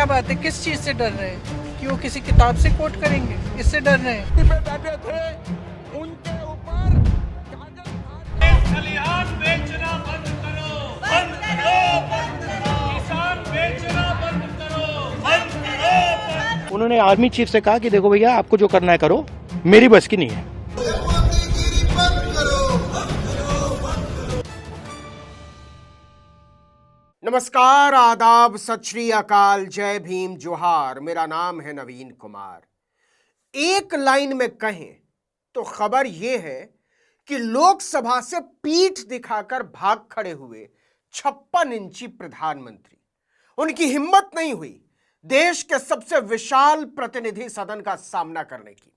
क्या बात है, किस चीज से डर रहे हैं? कि वो किसी किताब से कोट करेंगे, इससे डर रहे हैं? पे बैठे थे उनके ऊपर खलिहान बेचना बंद करो, बंद करो, बंद करो, किसान बेचना बंद करो, बंद करो। उन्होंने आर्मी चीफ से कहा कि देखो भैया आपको जो करना है करो, मेरी बस की नहीं है। नमस्कार, आदाब, सत श्री अकाल, जय भीम, जोहार। मेरा नाम है नवीन कुमार। एक लाइन में कहें तो खबर यह है कि लोकसभा से पीठ दिखाकर भाग खड़े हुए 56 इंची प्रधानमंत्री, उनकी हिम्मत नहीं हुई देश के सबसे विशाल प्रतिनिधि सदन का सामना करने की।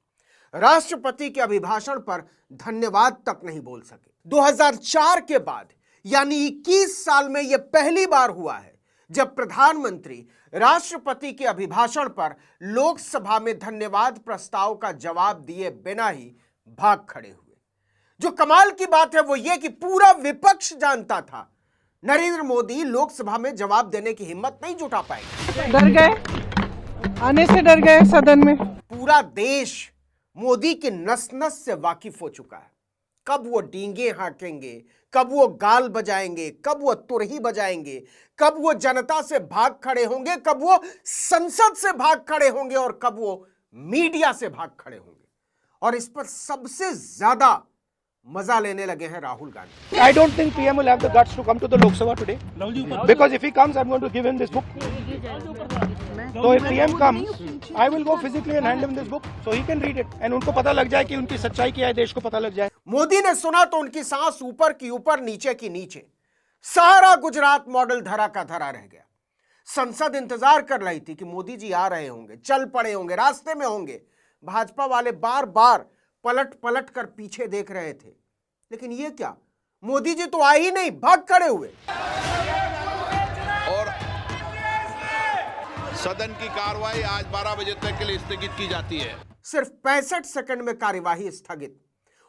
राष्ट्रपति के अभिभाषण पर धन्यवाद तक नहीं बोल सके। 2004 के बाद यानी 21 साल में यह पहली बार हुआ है जब प्रधानमंत्री राष्ट्रपति के अभिभाषण पर लोकसभा में धन्यवाद प्रस्ताव का जवाब दिए बिना ही भाग खड़े हुए। जो कमाल की बात है वो यह कि पूरा विपक्ष जानता था नरेंद्र मोदी लोकसभा में जवाब देने की हिम्मत नहीं जुटा पाएंगे। डर गए, आने से डर गए सदन में। पूरा देश मोदी की नस नस से वाकिफ हो चुका है। कब वो डींगे हाँकेंगे, कब वो गाल बजाएंगे, कब वो तुरही बजाएंगे, कब वो जनता से भाग खड़े होंगे, कब वो संसद से भाग खड़े होंगे और कब वो मीडिया से भाग खड़े होंगे। और इस पर सबसे ज्यादा मजा लेने लगे हैं Rahul Gandhi. I don't think PM will have the guts to come to the Lok Sabha today. Because if he comes, I'm going to give him this book. So if PM comes, I will go physically and hand him this book so he can read it and उनको पता लग जाए कि उनकी सच्चाई क्या है, देश को पता लग जाए। मोदी ने सुना तो उनकी सांस ऊपर की ऊपर, नीचे की नीचे। सारा गुजरात मॉडल धरा का धरा रह गया। संसद इंतजार कर रही थी कि मोदी जी आ रहे होंगे, चल पड़े होंगे, रास्ते में होंगे। भाजपा वाले बार बार पलट पलट कर पीछे देख रहे थे, लेकिन ये क्या, मोदी जी तो आए ही नहीं, भाग खड़े हुए। और सदन की कार्रवाई आज 12 बजे तक के लिए स्थगित की जाती है। सिर्फ 65 सेकंड में कार्यवाही स्थगित।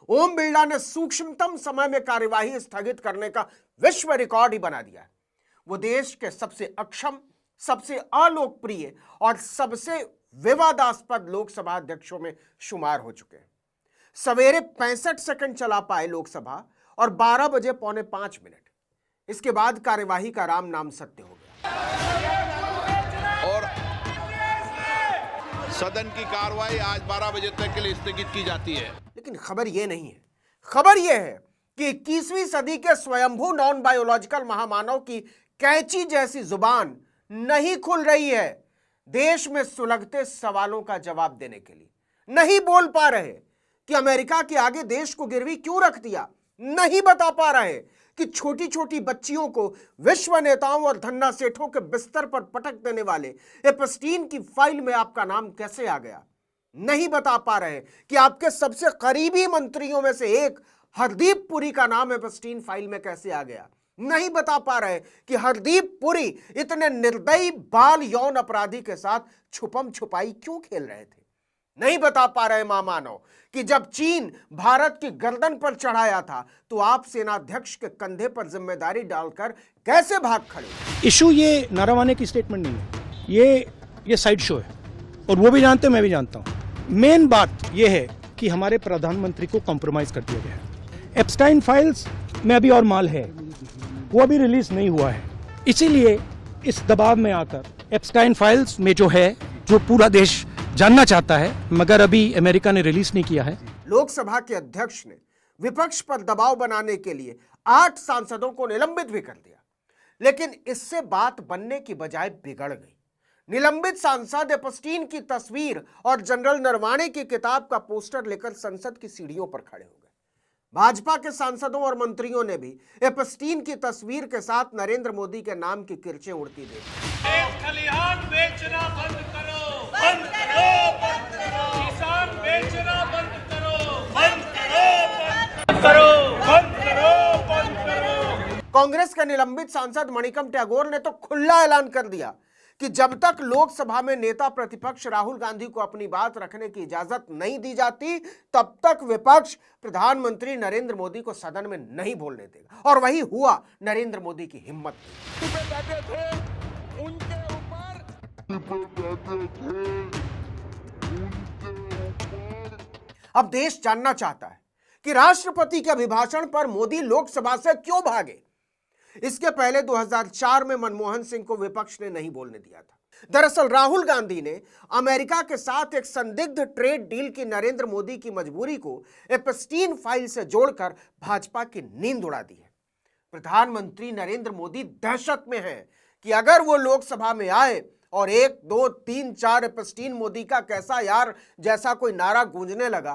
ओम बिरला ने सूक्ष्मतम समय में कार्यवाही स्थगित करने का विश्व रिकॉर्ड ही बना दिया। वो देश के सबसे अक्षम, सबसे अलोकप्रिय और सबसे विवादास्पद लोकसभा अध्यक्षों में शुमार हो चुके हैं। सवेरे 65 सेकंड चला पाए लोकसभा और 12 बजे 4:45। इसके बाद कार्यवाही का राम नाम सत्य हो गया। और सदन की कार्रवाई आज 12 बजे तक के लिए स्थगित की जाती है। लेकिन खबर यह नहीं है। खबर यह है कि 21वीं सदी के स्वयंभू नॉन बायोलॉजिकल महामानव की कैंची जैसी जुबान नहीं खुल रही है देश में सुलगते सवालों का जवाब देने के लिए। नहीं बोल पा रहे कि अमेरिका के आगे देश को गिरवी क्यों रख दिया। नहीं बता पा रहे कि छोटी छोटी बच्चियों को विश्व नेताओं और धन्ना सेठों के बिस्तर पर पटक देने वाले एपस्टीन की फाइल में आपका नाम कैसे आ गया। नहीं बता पा रहे कि आपके सबसे करीबी मंत्रियों में से एक हरदीप पुरी का नाम एपस्टीन फाइल में कैसे आ गया। नहीं बता पा रहे कि हरदीप पुरी इतने निर्दयी बाल यौन अपराधी के साथ छुपम छुपाई क्यों खेल रहे थे। नहीं बता पा रहे महामानव कि जब चीन भारत की गर्दन पर चढ़ाया था तो आप सेनाध्यक्ष के कंधे पर जिम्मेदारी डालकर कैसे भाग खड़े। इशू ये नारावाने की स्टेटमेंट नहीं है, ये साइड शो है और वो भी जानते हैं, मैं भी जानता हूँ। मेन बात ये है कि हमारे प्रधानमंत्री को कॉम्प्रोमाइज कर दिया गया है। एप्स्टाइन फाइल्स में अभी और माल है, वो अभी रिलीज नहीं हुआ है। इसीलिए इस दबाव में आकर एप्स्टाइन फाइल्स में जो है, जो पूरा देश जानना चाहता है, मगर अभी अमेरिका ने रिलीज नहीं किया है। लोकसभा के अध्यक्ष ने विपक्ष पर दबाव बनाने के लिए 8 सांसदों को निलंबित भी कर दिया, लेकिन इससे बात बनने की बजाय बिगड़ गई। निलंबित सांसद एपस्टीन की तस्वीर और जनरल नरवाणे की किताब का पोस्टर लेकर संसद की सीढ़ियों पर खड़े हो गए। भाजपा के सांसदों और मंत्रियों ने भी एपस्टीन की तस्वीर के साथ नरेंद्र मोदी के नाम की किरचें उड़ती देखी। खलिहान बेचना बंद करो, बंद करो, बंद करो, किसान बेचना बंद करो, बंद करो, बंद करो, बंद करो, बंद करो। कांग्रेस के निलंबित सांसद मणिकम टैगोर ने तो खुला ऐलान कर दिया कि जब तक लोकसभा में नेता प्रतिपक्ष राहुल गांधी को अपनी बात रखने की इजाजत नहीं दी जाती, तब तक विपक्ष प्रधानमंत्री नरेंद्र मोदी को सदन में नहीं बोलने देगा। और वही हुआ। नरेंद्र मोदी की हिम्मत बैठे थे उनके ऊपर अब देश जानना चाहता है कि राष्ट्रपति के अभिभाषण पर मोदी लोकसभा से क्यों भागे। इसके पहले 2004 में मनमोहन सिंह को विपक्ष ने नहीं बोलने दिया था। दरअसल राहुल गांधी ने अमेरिका के साथ एक संदिग्ध ट्रेड डील की नरेंद्र मोदी की मजबूरी को एप्स्टीन फाइल से जोड़कर भाजपा की नींद उड़ा दी है। प्रधानमंत्री नरेंद्र मोदी दहशत में हैं कि अगर वो लोकसभा में आए और 1, 2, 3, 4 एप्स्टीन मोदी का कैसा यार जैसा कोई नारा गूंजने लगा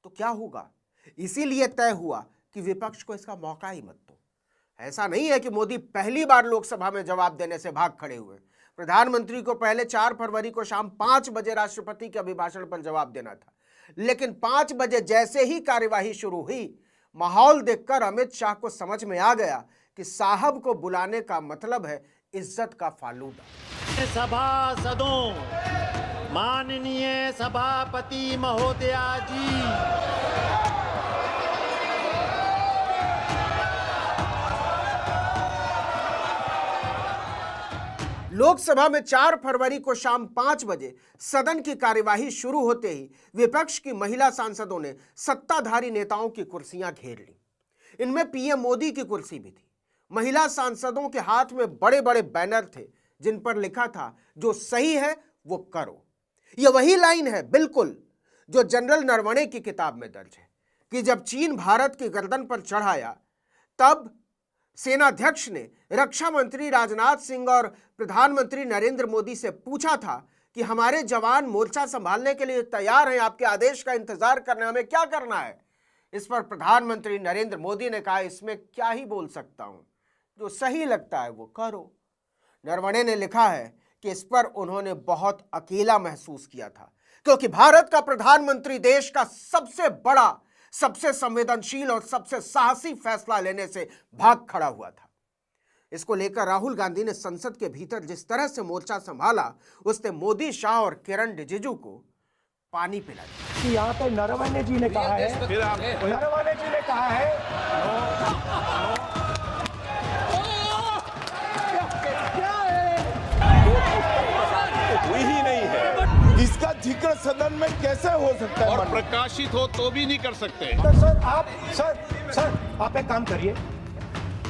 तो क्या होगा। इसीलिए तय हुआ कि विपक्ष को इसका मौका ही मत दो। ऐसा नहीं है कि मोदी पहली बार लोकसभा में जवाब देने से भाग खड़े हुए। प्रधानमंत्री को पहले 4 फरवरी को शाम 5 बजे राष्ट्रपति के अभिभाषण पर जवाब देना था, लेकिन 5 बजे जैसे ही कार्यवाही शुरू हुई, माहौल देखकर अमित शाह को समझ में आ गया कि साहब को बुलाने का मतलब है इज्जत का फालूदा। सभासदों, माननीय सभापति महोदया जी, लोकसभा में 4 फरवरी को शाम 5 बजे सदन की कार्यवाही शुरू होते ही विपक्ष की महिला सांसदों ने सत्ताधारी नेताओं की कुर्सियां घेर ली। इनमें पीएम मोदी की कुर्सी भी थी। महिला सांसदों के हाथ में बड़े बड़े बैनर थे जिन पर लिखा था, जो सही है वो करो। यह वही लाइन है बिल्कुल जो जनरल नरवणे की किताब में दर्ज है कि जब चीन भारत की गर्दन पर चढ़ाया तब सेनाध्यक्ष ने रक्षा मंत्री राजनाथ सिंह और प्रधानमंत्री नरेंद्र मोदी से पूछा था कि हमारे जवान मोर्चा संभालने के लिए तैयार हैं, आपके आदेश का इंतजार करने, हमें क्या करना है। इस पर प्रधानमंत्री नरेंद्र मोदी ने कहा, इसमें क्या ही बोल सकता हूं, जो सही लगता है वो करो। नरवणे ने लिखा है कि इस पर उन्होंने बहुत अकेला महसूस किया था, क्योंकि भारत का प्रधानमंत्री देश का सबसे बड़ा, सबसे संवेदनशील और सबसे साहसी फैसला लेने से भाग खड़ा हुआ था। इसको लेकर राहुल गांधी ने संसद के भीतर जिस तरह से मोर्चा संभाला, उसने मोदी, शाह और किरण रिजिजू को पानी पिला दिया। कि यहाँ पे नरवणे जी ने कहा है, नरवणे जी ने कहा है, हुई ही नहीं है। इसका जिक्र सदन में कैसे हो सकता है और प्रकाशित हो तो भी नहीं कर सकते। तो सर आप एक काम करिए,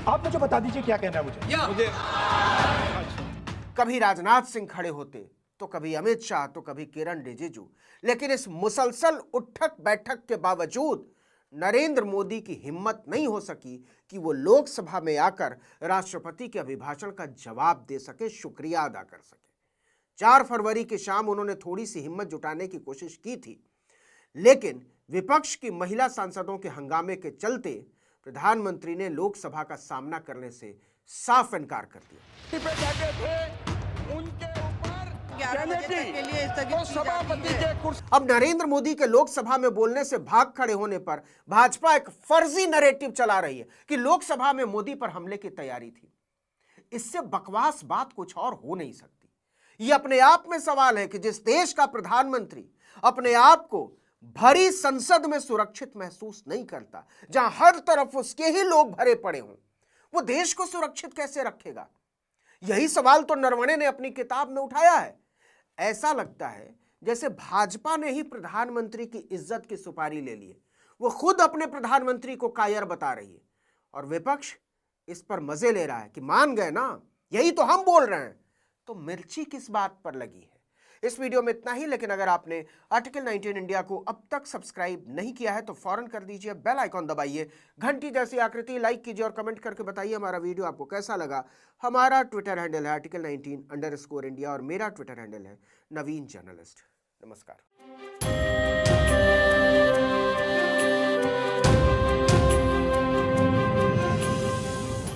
आप मुझे बता दीजिए क्या कहना है मुझे। कभी राजनाथ सिंह खड़े होते तो कभी अमित शाह तो कभी किरण रिजिजू, लेकिन इस मुसलसल उठक बैठक के बावजूद नरेंद्र मोदी की हिम्मत नहीं हो सकी कि वो लोकसभा में आकर राष्ट्रपति के अभिभाषण का जवाब दे सके, शुक्रिया अदा कर सके। 4 फरवरी की शाम उन्होंने थोड़ी सी हिम्मत जुटाने की कोशिश की थी, लेकिन विपक्ष की महिला सांसदों के हंगामे के चलते प्रधानमंत्री ने लोकसभा का सामना करने से साफ इनकार कर दिया। अब नरेंद्र मोदी के लोकसभा में बोलने से भाग खड़े होने पर भाजपा एक फर्जी नैरेटिव चला रही है कि लोकसभा में मोदी पर हमले की तैयारी थी। इससे बकवास बात कुछ और हो नहीं सकती। यह अपने आप में सवाल है कि जिस देश का प्रधानमंत्री अपने आप को भरी संसद में सुरक्षित महसूस नहीं करता, जहां हर तरफ उसके ही लोग भरे पड़े हों, वो देश को सुरक्षित कैसे रखेगा। यही सवाल तो नरवणे ने अपनी किताब में उठाया है। ऐसा लगता है जैसे भाजपा ने ही प्रधानमंत्री की इज्जत की सुपारी ले ली है। वो खुद अपने प्रधानमंत्री को कायर बता रही है और विपक्ष इस पर मजे ले रहा है कि मान गए ना, यही तो हम बोल रहे हैं, तो मिर्ची किस बात पर लगी है। इस वीडियो में इतना ही, लेकिन अगर आपने आर्टिकल 19 इंडिया को अब तक सब्सक्राइब नहीं किया है तो फौरन कर दीजिए, बेल आइकॉन दबाइए, घंटी जैसी आकृति लाइक कीजिए और कमेंट करके बताइए हमारा वीडियो आपको कैसा लगा। हमारा ट्विटर हैंडल है आर्टिकल 19_इंडिया और मेरा ट्विटर हैंडल है नवीन जर्नलिस्ट। नमस्कार।